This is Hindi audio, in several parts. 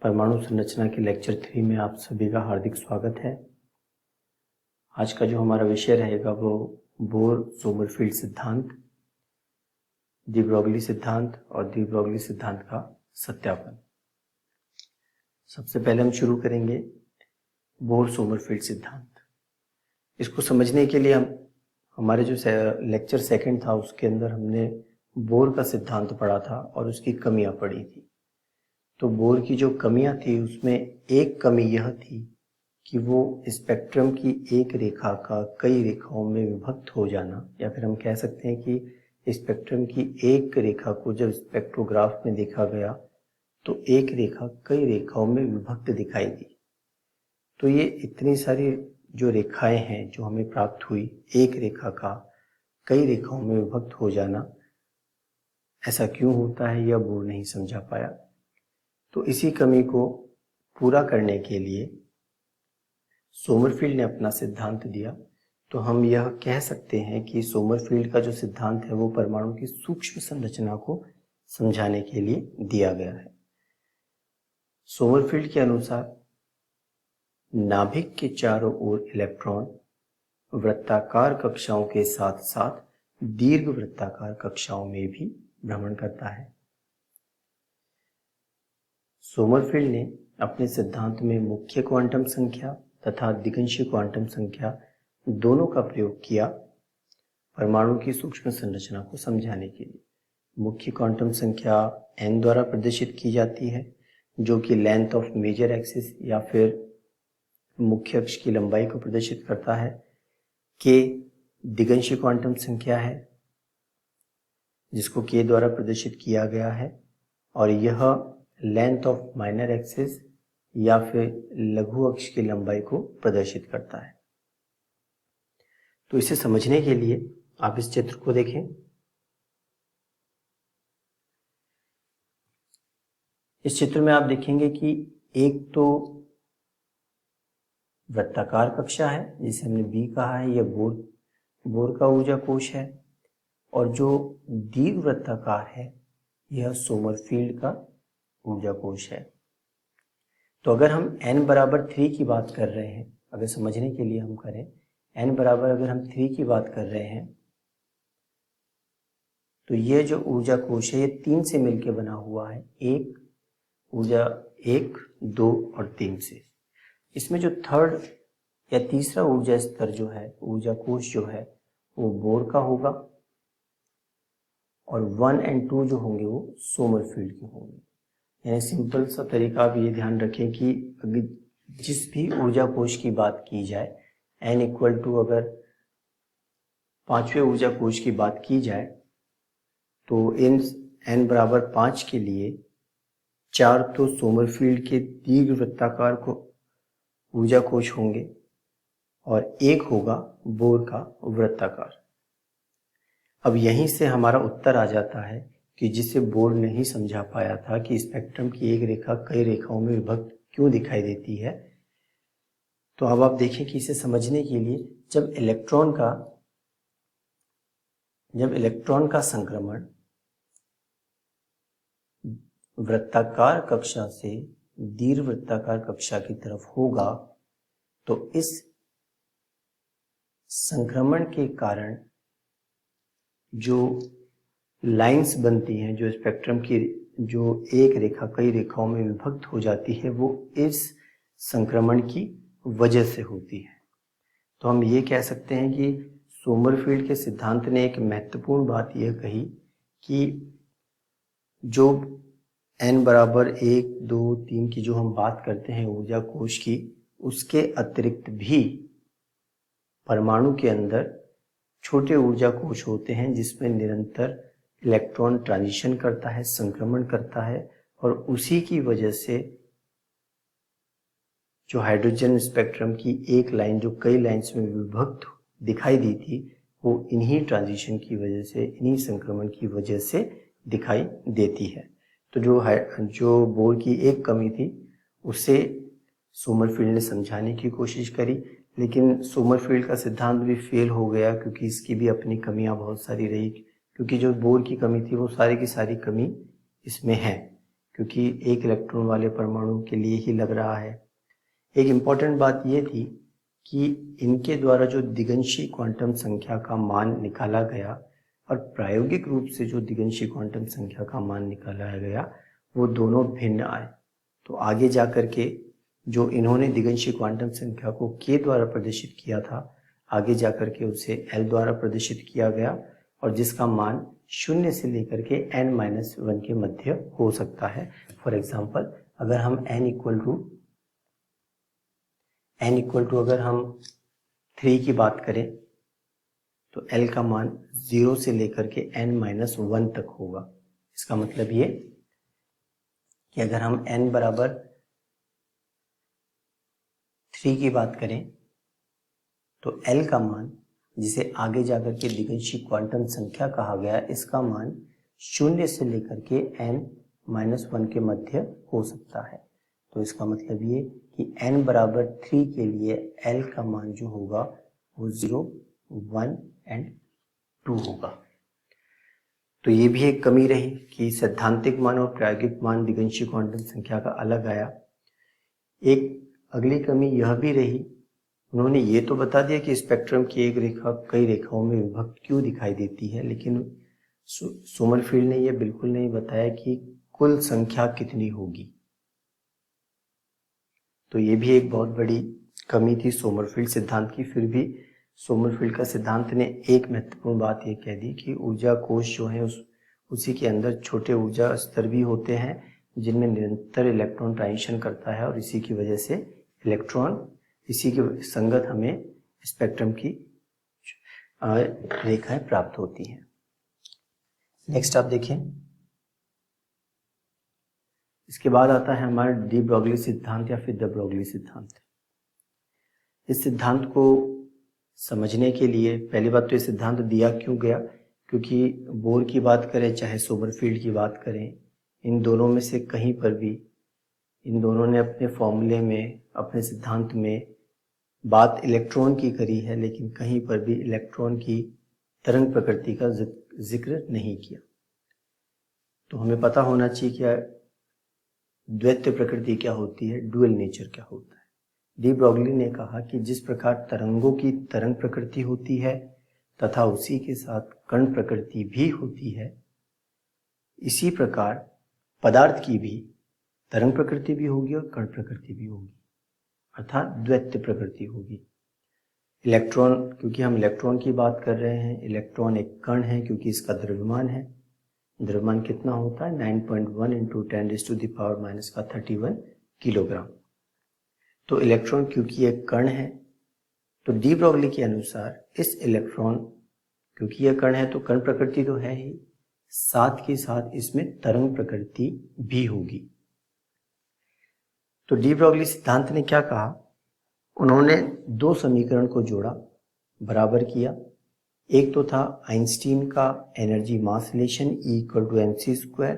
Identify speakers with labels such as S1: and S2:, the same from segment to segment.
S1: परमाणु संरचना के लेक्चर 3 में आप सभी का हार्दिक स्वागत है। आज का जो हमारा विषय रहेगा वो बोर सोमरफेल्ड सिद्धांत, डी ब्रोगली सिद्धांत और डी ब्रोगली सिद्धांत का सत्यापन। सबसे पहले हम शुरू करेंगे बोर सोमरफेल्ड सिद्धांत। इसको समझने के लिए हमारे जो लेक्चर सेकंड था उसके अंदर हमने बोर का सिद्धांत पढ़ा था और उसकी कमियां पढ़ी थी। तो बोर की जो कमियां थी उसमें एक कमी यह थी कि वो स्पेक्ट्रम की एक रेखा का कई रेखाओं में विभक्त हो जाना, या फिर हम कह सकते हैं कि स्पेक्ट्रम की एक रेखा को जब स्पेक्ट्रोग्राफ में देखा गया तो एक रेखा कई रेखाओं में विभक्त दिखाई दी। तो ये इतनी सारी जो रेखाएं हैं जो हमें प्राप्त हुई, एक रेखा का कई रेखाओं में विभक्त हो जाना, ऐसा क्यों होता है यह बोर नहीं समझा पाया। तो इसी कमी को पूरा करने के लिए सोमरफेल्ड ने अपना सिद्धांत दिया। तो हम यह कह सकते हैं कि सोमरफेल्ड का जो सिद्धांत है वो परमाणु की सूक्ष्म संरचना को समझाने के लिए दिया गया है। सोमरफेल्ड के अनुसार नाभिक के चारों ओर इलेक्ट्रॉन वृत्ताकार कक्षाओं के साथ साथ दीर्घ वृत्ताकार कक्षाओं में भी भ्रमण करता है। सोमरफेल्ड ने अपने सिद्धांत में मुख्य क्वांटम संख्या तथा दिगंशीय क्वांटम संख्या दोनों का प्रयोग किया परमाणु की सूक्ष्म संरचना को समझाने के लिए। मुख्य क्वांटम संख्या n द्वारा प्रदर्शित की जाती है, जो कि लेंथ ऑफ मेजर एक्सिस या फिर मुख्य अक्ष की लंबाई को प्रदर्शित करता है। k दिगंशीय क्वांटम संख्या है जिसको k द्वारा प्रदर्शित किया गया है, और यह लेंथ ऑफ माइनर एक्सिस या फिर लघु अक्ष की लंबाई को प्रदर्शित करता है। तो इसे समझने के लिए आप इस चित्र को देखें। इस चित्र में आप देखेंगे कि एक तो वृत्ताकार कक्षा है जिसे हमने बी कहा है, यह बोर का ऊर्जा कोश है, और जो दीर्घ वृत्ताकार है यह सोमरफेल्ड का ऊर्जा कोश है। तो अगर हम n बराबर 3 की बात कर रहे हैं, अगर समझने के लिए हम करें n बराबर अगर हम 3 की बात कर रहे हैं तो यह जो ऊर्जा कोश है ये 3 से मिलकर बना हुआ है, एक ऊर्जा 1, 2 और 3 से। इसमें जो थर्ड या तीसरा ऊर्जा स्तर जो है, ऊर्जा कोश जो है वो बोर का होगा, और 1 और 2 जो होंगे वो सोमरफेल्ड के होंगे। यानी सिंपल सा तरीका आप ये ध्यान रखें कि अगर जिस भी ऊर्जा कोश की बात की जाए, n इक्वल टू अगर पांचवें ऊर्जा कोश की बात की जाए तो इन n बराबर 5 के लिए 4 तो सोमरफेल्ड के दीर्घ वृत्ताकार को ऊर्जा कोश होंगे और 1 होगा बोर का वृत्ताकार। अब यहीं से हमारा उत्तर आ जाता है कि जिसे बोर नहीं समझा पाया था कि स्पेक्ट्रम की एक रेखा कई रेखाओं में विभक्त क्यों दिखाई देती है। तो अब आप देखें कि इसे समझने के लिए जब इलेक्ट्रॉन का संक्रमण वृत्ताकार कक्षा से दीर्घ वृत्ताकार कक्षा की तरफ होगा तो इस संक्रमण के कारण जो लाइंस बनती हैं, जो स्पेक्ट्रम की जो एक रेखा कई रेखाओं में विभक्त हो जाती है, वो इस संक्रमण की वजह से होती है। तो हम ये कह सकते हैं कि सोमरफेल्ड के सिद्धांत ने एक महत्वपूर्ण बात यह कही कि जो n बराबर 1, 2, 3 की जो हम बात करते हैं ऊर्जा कोश की, उसके अतिरिक्त भी परमाणु के अंदर छोटे ऊर्जा कोश होते हैं जिसमें निरंतर इलेक्ट्रॉन ट्रांजिशन करता है, संक्रमण करता है, और उसी की वजह से जो हाइड्रोजन स्पेक्ट्रम की एक लाइन जो कई लाइंस में विभक्त दिखाई दी थी वो इन्हीं ट्रांजिशन की वजह से, इन्हीं संक्रमण की वजह से दिखाई देती है। तो जो बोर की एक कमी थी उसे सोमरफेल्ड ने समझाने की कोशिश करी, लेकिन सोमरफेल्ड का सिद्धांत भी फेल हो गया क्योंकि इसकी भी अपनी कमियां बहुत सारी रही। क्योंकि जो बोर की कमी थी वो सारी की सारी कमी इसमें है, क्योंकि एक इलेक्ट्रॉन वाले परमाणु के लिए ही लग रहा है। एक इम्पॉर्टेंट बात ये थी कि इनके द्वारा जो दिगंशी क्वांटम संख्या का मान निकाला गया और प्रायोगिक रूप से जो दिगंशी क्वांटम संख्या का मान निकाला गया वो दोनों भिन्न आए। तो आगे जाकर के जो इन्होंने दिगंशी क्वांटम संख्या को k द्वारा प्रदर्शित किया था, आगे जाकर के उसे l द्वारा प्रदर्शित किया गया और जिसका मान 0 से लेकर के n-1 के मध्य हो सकता है। फॉर एग्जाम्पल अगर हम n इक्वल टू अगर हम 3 की बात करें तो l का मान 0 से लेकर के n-1 तक होगा। इसका मतलब ये कि अगर हम n बराबर 3 की बात करें तो l का मान, जिसे आगे जाकर के दिगंशी क्वांटम संख्या कहा गया, इसका मान 0 से लेकर के n-1 के मध्य हो सकता है। तो इसका मतलब ये कि n बराबर 3 के लिए l का मान जो होगा वो 0, 1 एंड 2 होगा। तो ये भी एक कमी रही कि सैद्धांतिक मान और प्रायोगिक मान दिगंशी क्वांटम संख्या का अलग आया। एक अगली कमी यह भी रही, उन्होंने ये तो बता दिया कि स्पेक्ट्रम की एक रेखा कई रेखाओं में विभक्त क्यों दिखाई देती है, लेकिन सोमरफील्ड ने यह बिल्कुल नहीं बताया कि कुल संख्या कितनी होगी। तो ये भी एक बहुत बड़ी कमी थी सोमरफील्ड सिद्धांत की। फिर भी सोमरफील्ड का सिद्धांत ने एक महत्वपूर्ण बात ये कह दी कि ऊर्जा कोश जो है उसी के अंदर छोटे ऊर्जा स्तर भी होते हैं जिनमें निरंतर इलेक्ट्रॉन ट्रांजिशन करता है और इसी की वजह से इलेक्ट्रॉन इसी के संगत हमें स्पेक्ट्रम की रेखाएं प्राप्त होती हैं। नेक्स्ट आप देखें, इसके बाद आता है हमारा डी ब्रोगली सिद्धांत या फिर द ब्रोगली सिद्धांत। इस सिद्धांत को समझने के लिए पहली बात तो ये सिद्धांत दिया क्यों गया, क्योंकि बोर की बात करें चाहे सोमरफील्ड की बात करें, इन दोनों में से कहीं पर भी इन दोनों ने अपने फॉर्मूले में, अपने सिद्धांत में बात इलेक्ट्रॉन की करी है, लेकिन कहीं पर भी इलेक्ट्रॉन की तरंग प्रकृति का जिक्र नहीं किया। तो हमें पता होना चाहिए क्या द्वैत प्रकृति क्या होती है, डुअल नेचर क्या होता है। डी ब्रोगली ने कहा कि जिस प्रकार तरंगों की तरंग प्रकृति होती है तथा उसी के साथ कण प्रकृति भी होती है, इसी प्रकार पदार्थ की भी तरंग प्रकृति भी होगी और कण प्रकृति भी होगी, अर्थात द्वैत प्रकृति होगी। इलेक्ट्रॉन, क्योंकि हम इलेक्ट्रॉन की बात कर रहे हैं, इलेक्ट्रॉन एक कण है क्योंकि इसका द्रव्यमान है। द्रव्यमान कितना होता है 9.1 इंटू 10⁻⁻³ किलोग्राम। तो इलेक्ट्रॉन क्योंकि एक कण है, तो डी ब्रोगली के अनुसार इस इलेक्ट्रॉन क्योंकि यह कण है तो कण प्रकृति तो है ही, साथ के साथ इसमें तरंग प्रकृति भी होगी। तो डी ब्रोगली सिद्धांत ने क्या कहा, उन्होंने दो समीकरण को जोड़ा, बराबर किया। एक तो था आइंस्टीन का एनर्जी मास रिलेशन E=mc²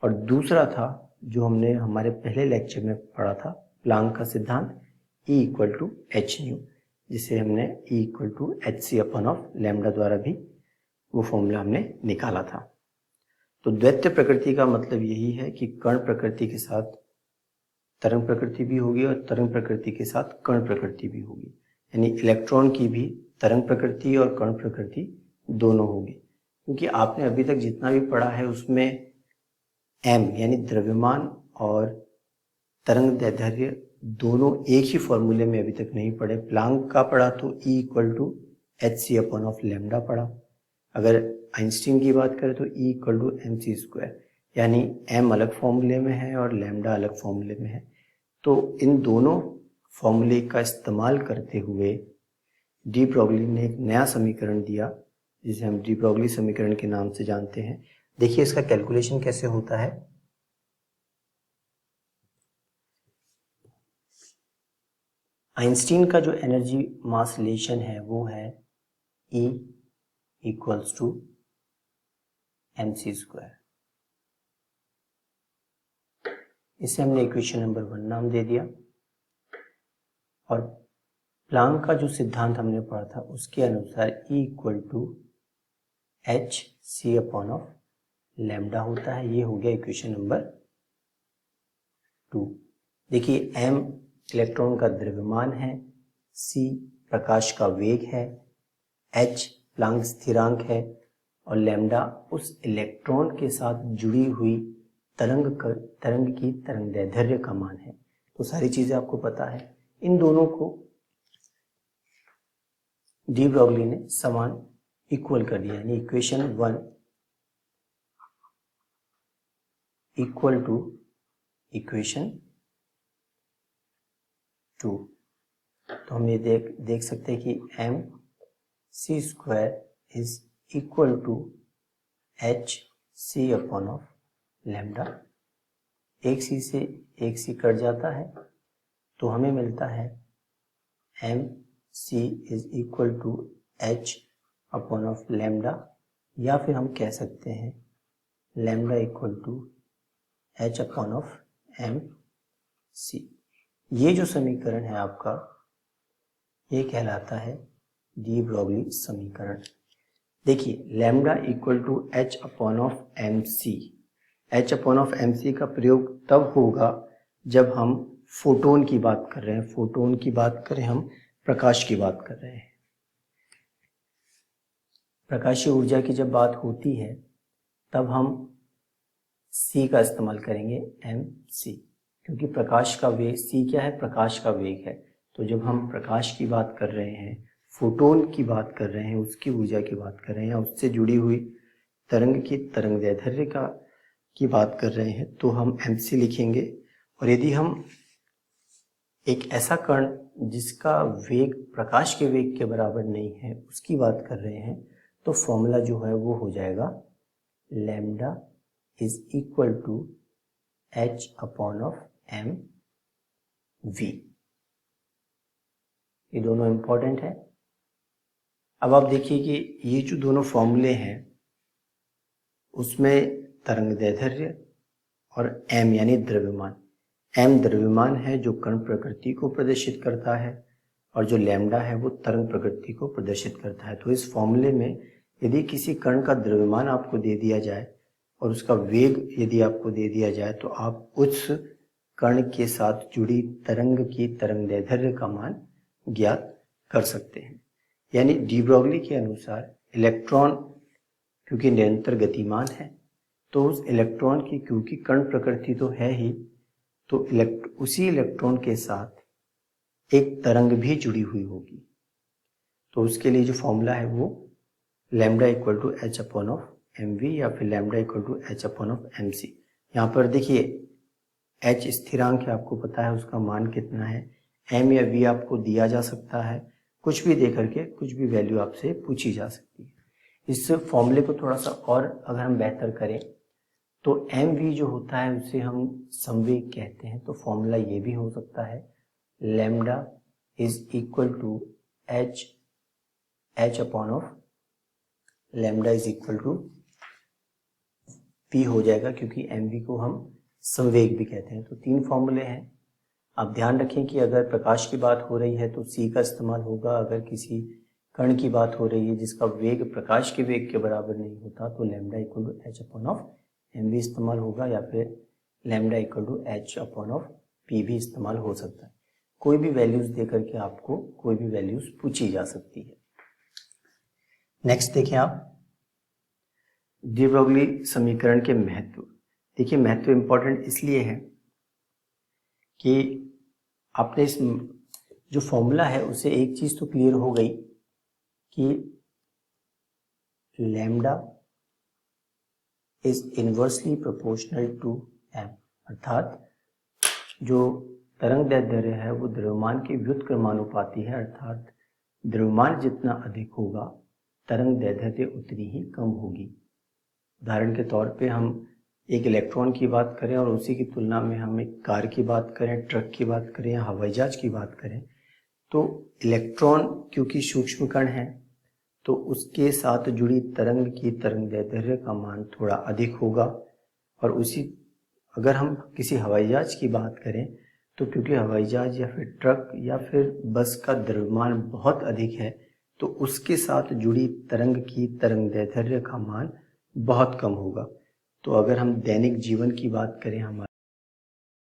S1: और दूसरा था जो हमने हमारे पहले लेक्चर में पढ़ा था प्लांक का सिद्धांत E=hν, जिसे हमने E=hc/λ द्वारा भी वो फॉर्मूला हमने निकाला था। तो द्वैत प्रकृति का मतलब यही है कि कण प्रकृति के साथ तरंग प्रकृति भी होगी और तरंग प्रकृति के साथ कण प्रकृति भी होगी, यानी इलेक्ट्रॉन की भी तरंग प्रकृति और कण प्रकृति दोनों होगी। क्योंकि आपने अभी तक जितना भी पढ़ा है उसमें m यानी द्रव्यमान और तरंग दैर्ध्य दोनों एक ही फॉर्मूले में अभी तक नहीं पढ़े। प्लांक का पढ़ा तो E=hc/λ पढ़ा। अगर आइंस्टीन की बात करें तो E=mc², यानी m अलग फॉर्मूले में है और लैम्डा अलग फॉर्मूले में है। तो इन दोनों फॉर्मूले का इस्तेमाल करते हुए डी ब्रोगली ने एक नया समीकरण दिया जिसे हम डी ब्रोगली समीकरण के नाम से जानते हैं। देखिए इसका कैलकुलेशन कैसे होता है। आइंस्टीन का जो एनर्जी मास रिलेशन है वो है E=mc²। इसे हमने इक्वेशन नंबर 1 नाम दे दिया। और प्लांक का जो सिद्धांत हमने पढ़ा था उसके अनुसार E=hc/λ होता है। ये हो गया इक्वेशन नंबर 2। देखिए m इलेक्ट्रॉन का द्रव्यमान है, c प्रकाश का वेग है, h प्लैंक स्थिरांक है और लैम्डा उस इलेक्ट्रॉन के साथ जुड़ी हुई तरंग की तरंगदैर्ध्य का मान है। तो सारी चीजें आपको पता है। इन दोनों को डी ब्रॉगली ने समान इक्वल कर दिया, यानी इक्वेशन 1 इक्वल टू इक्वेशन 2। तो हम ये देख सकते हैं कि m c square is equal to h c upon of lambda. एक c से एक c कट जाता है तो हमें मिलता है m c is equal to h upon of lambda, या फिर हम कह सकते हैं lambda equal to h upon of m c। ये जो समीकरण है आपका, ये कहलाता है डी ब्रॉगली समीकरण। देखिए lambda equal to h upon of M C, h upon of M C का प्रयोग तब होगा जब हम फोटोन की बात कर रहे हैं। फोटोन की बात करें, हम प्रकाश की बात कर रहे हैं। प्रकाशीय ऊर्जा की जब बात होती है तब हम c का इस्तेमाल करेंगे, एम सी, क्योंकि प्रकाश का वेग, c क्या है, प्रकाश का वेग है। तो जब हम प्रकाश की बात कर रहे हैं, फोटोन की बात कर रहे हैं, उसकी ऊर्जा की बात कर रहे हैं, उससे जुड़ी हुई तरंग की तरंगदैर्ध्य की बात कर रहे हैं, तो हम mc लिखेंगे। और यदि हम एक ऐसा कण जिसका वेग प्रकाश के वेग के बराबर नहीं है उसकी बात कर रहे हैं, तो फॉर्मूला जो है वो हो जाएगा lambda is equal to h upon of M V. ये दोनों इंपॉर्टेंट है। अब आप देखिए कि ये जो दोनों फॉर्मूले हैं उसमें तरंगदैर्ध्य और m यानी द्रव्यमान, m द्रव्यमान है जो कण प्रकृति को प्रदर्शित करता है और जो लैम्डा है वो तरंग प्रकृति को प्रदर्शित करता है। तो इस फॉर्मूले में यदि किसी कण का द्रव्यमान आपको दे दिया जाए और उसका वेग यदि आपको दे दिया जाए तो आप उस कण के साथ जुड़ी तरंग की तरंगदैर्ध्य का मान ज्ञात कर सकते हैं। यानी डी ब्रॉगली के अनुसार इलेक्ट्रॉन क्योंकि निरंतर गतिमान है, तो उस इलेक्ट्रॉन की, क्योंकि कण प्रकृति तो है ही, तो उसी इलेक्ट्रॉन के साथ एक तरंग भी जुड़ी हुई होगी। तो उसके लिए जो फॉर्मूला है वो lambda equal to h upon of M V या फिर lambda equal to h upon of M C. यहाँ पर देखिए h स्थिरांक है, आपको पता है उसका मान कितना है। m या v आपको दिया जा सकता है, कुछ भी दे करके कुछ भी वैल्यू आपसे पूछी जा सकती है। इस फॉर्मूले को थोड़ा सा और अगर हम बेहतर करें तो एम वी जो होता है उसे हम संवेग कहते हैं। तो फॉर्मूला ये भी हो सकता है lambda is equal to h upon of lambda is equal to p हो जाएगा, क्योंकि एम वी को हम संवेग भी कहते हैं। तो 3 फॉर्मूले हैं। आप ध्यान रखें कि अगर प्रकाश की बात हो रही है तो c का इस्तेमाल होगा, अगर किसी कण की बात हो रही है जिसका वेग प्रकाश के वेग के बराबर नहीं होता तो lambda equal to h upon of M भी इस्तेमाल होगा, या फिर lambda equal to h upon of p भी इस्तेमाल हो सकता है। कोई भी वैल्यूज दे करके आपको कोई भी वैल्यूज पूछी जा सकती है। नेक्स्ट देखिए आप डी ब्रॉगली समीकरण के महत्व। देखिए महत्व इंपॉर्टेंट इसलिए है कि आपने इस जो फॉर्मूला है उससे एक चीज तो क्लियर हो गई कि lambda is inversely proportional to m, अर्थात जो तरंगदैर्ध्य है वो द्रव्यमान के व्युत्क्रमानुपाती है, अर्थात द्रव्यमान जितना अधिक होगा तरंगदैर्ध्य उतनी ही कम होगी। उदाहरण के तौर पे हम एक इलेक्ट्रॉन की बात करें और उसी की तुलना में हम एक कार की बात करें, ट्रक की बात करें या हवाई जहाज की बात करें, तो इलेक्ट्रॉन क्योंकि सूक्ष्म कण है तो उसके साथ जुड़ी तरंग की तरंगदैर्ध्य का मान थोड़ा अधिक होगा। और उसी अगर हम किसी हवाई जहाज की बात करें तो क्योंकि हवाई जहाज या फिर ट्रक या फिर बस का द्रव्यमान बहुत अधिक है तो उसके साथ जुड़ी तरंग की तरंगदैर्ध्य का मान बहुत कम होगा। तो अगर हम दैनिक जीवन की बात करें, हमारे